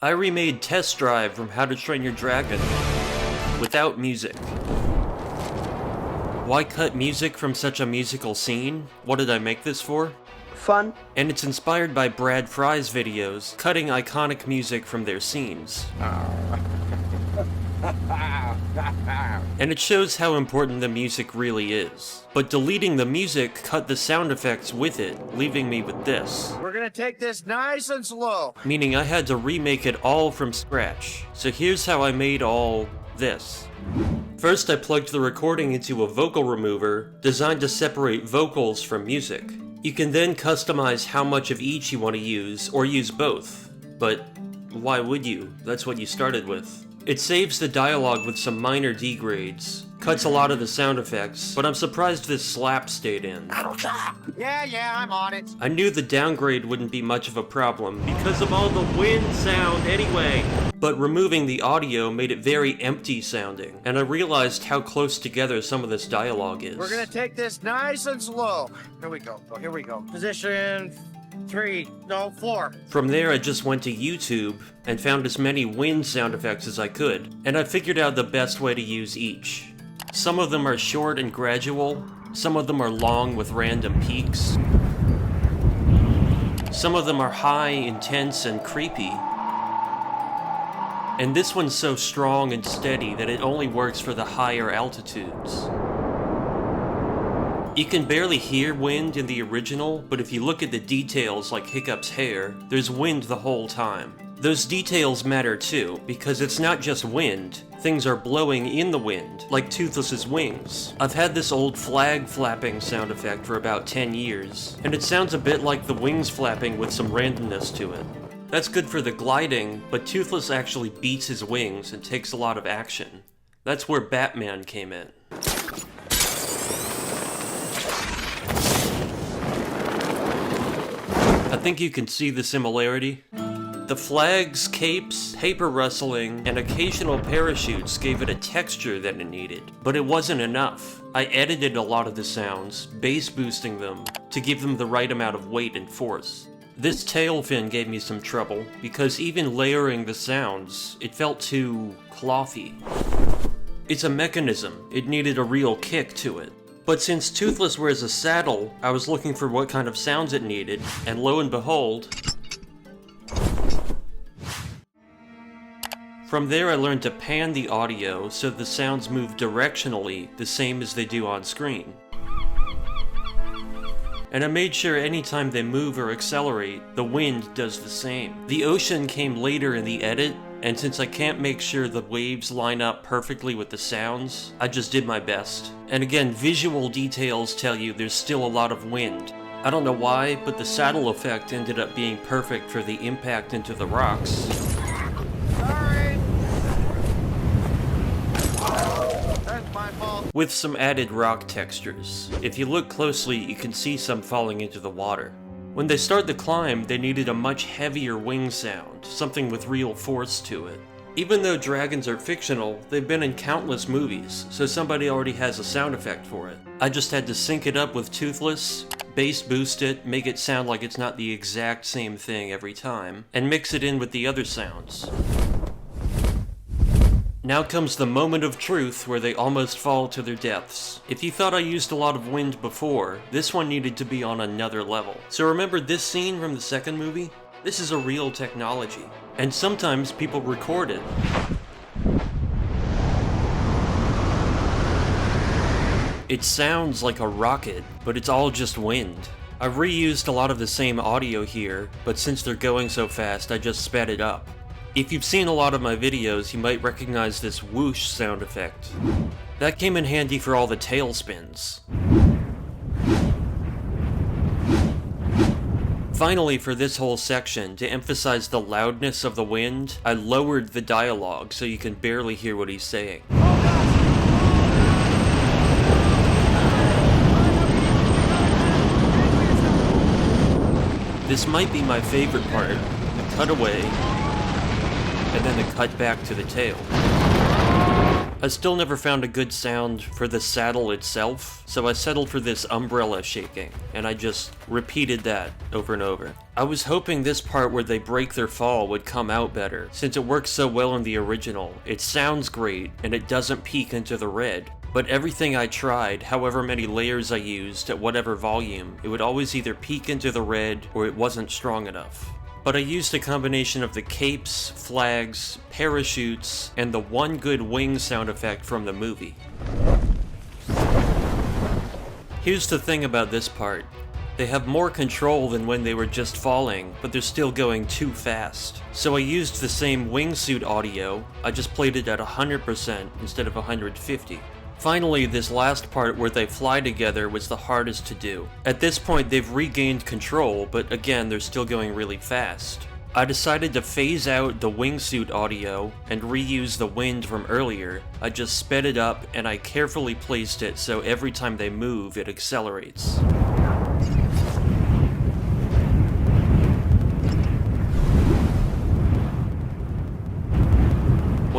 I remade Test Drive from How to Train Your Dragon without music. Why cut music from such a musical scene? What did I make this for? Fun. And it's inspired by Brad Fry's videos, cutting iconic music from their scenes. And it shows how important the music really is. But deleting the music cut the sound effects with it, leaving me with this. We're gonna take this nice and slow. Meaning I had to remake it all from scratch. So here's how I made all this. First, I plugged the recording into a vocal remover designed to separate vocals from music. You can then customize how much of each you want to use, or use both. But why would you? That's what you started with. It saves the dialogue with some minor degrades, cuts a lot of the sound effects, but I'm surprised this slap stayed in. Yeah, I'm on it. I knew the downgrade wouldn't be much of a problem because of all the wind sound anyway. But removing the audio made it very empty sounding, and I realized how close together some of this dialogue is. We're gonna take this nice and slow. Here we go. Here we go. Position 4. From there, I just went to YouTube and found as many wind sound effects as I could, and I figured out the best way to use each. Some of them are short and gradual, some of them are long with random peaks, some of them are high, intense, and creepy, and this one's so strong and steady that it only works for the higher altitudes. You can barely hear wind in the original, but if you look at the details like Hiccup's hair, there's wind the whole time. Those details matter too, because it's not just wind, things are blowing in the wind, like Toothless's wings. I've had this old flag flapping sound effect for about 10 years, and it sounds a bit like the wings flapping with some randomness to it. That's good for the gliding, but Toothless actually beats his wings and takes a lot of action. That's where Batman came in. I think you can see the similarity. The flags, capes, paper rustling, and occasional parachutes gave it a texture that it needed, but it wasn't enough. I edited a lot of the sounds, bass boosting them, to give them the right amount of weight and force. This tail fin gave me some trouble, because even layering the sounds, it felt too clothy. It's a mechanism, it needed a real kick to it. But since Toothless wears a saddle, I was looking for what kind of sounds it needed, and lo and behold... From there I learned to pan the audio so the sounds move directionally the same as they do on screen. And I made sure anytime they move or accelerate, the wind does the same. The ocean came later in the edit, and since I can't make sure the waves line up perfectly with the sounds, I just did my best. And again, visual details tell you there's still a lot of wind. I don't know why, but the saddle effect ended up being perfect for the impact into the rocks. Sorry. That's my fault. With some added rock textures. If you look closely, you can see some falling into the water. When they start the climb, they needed a much heavier wing sound, something with real force to it. Even though dragons are fictional, they've been in countless movies, so somebody already has a sound effect for it. I just had to sync it up with Toothless, bass boost it, make it sound like it's not the exact same thing every time, and mix it in with the other sounds. Now comes the moment of truth where they almost fall to their deaths. If you thought I used a lot of wind before, this one needed to be on another level. So remember this scene from the second movie? This is a real technology. And sometimes people record it. It sounds like a rocket, but it's all just wind. I've reused a lot of the same audio here, but since they're going so fast, I just sped it up. If you've seen a lot of my videos, you might recognize this whoosh sound effect. That came in handy for all the tail spins. Finally, for this whole section, to emphasize the loudness of the wind, I lowered the dialogue so you can barely hear what he's saying. This might be my favorite part, the cutaway, and then the cut back to the tail. I still never found a good sound for the saddle itself, so I settled for this umbrella shaking, and I just repeated that over and over. I was hoping this part where they break their fall would come out better, since it works so well in the original. It sounds great, and it doesn't peak into the red. But everything I tried, however many layers I used at whatever volume, it would always either peak into the red or it wasn't strong enough. But I used a combination of the capes, flags, parachutes, and the one good wing sound effect from the movie. Here's the thing about this part. They have more control than when they were just falling, but they're still going too fast. So I used the same wingsuit audio, I just played it at 100% instead of 150. Finally, this last part where they fly together was the hardest to do. At this point, they've regained control, but again, they're still going really fast. I decided to phase out the wingsuit audio and reuse the wind from earlier. I just sped it up and I carefully placed it so every time they move, it accelerates.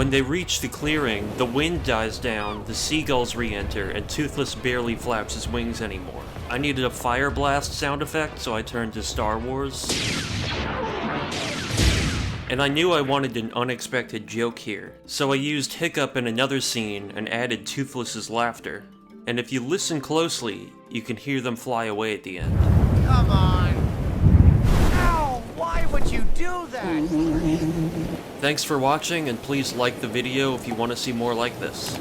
When they reach the clearing, the wind dies down, the seagulls re-enter, and Toothless barely flaps his wings anymore. I needed a fire blast sound effect, so I turned to Star Wars. And I knew I wanted an unexpected joke here, so I used Hiccup in another scene and added Toothless's laughter. And if you listen closely, you can hear them fly away at the end. Come on! Ow! Why would you do that? Thanks for watching, and please like the video if you want to see more like this.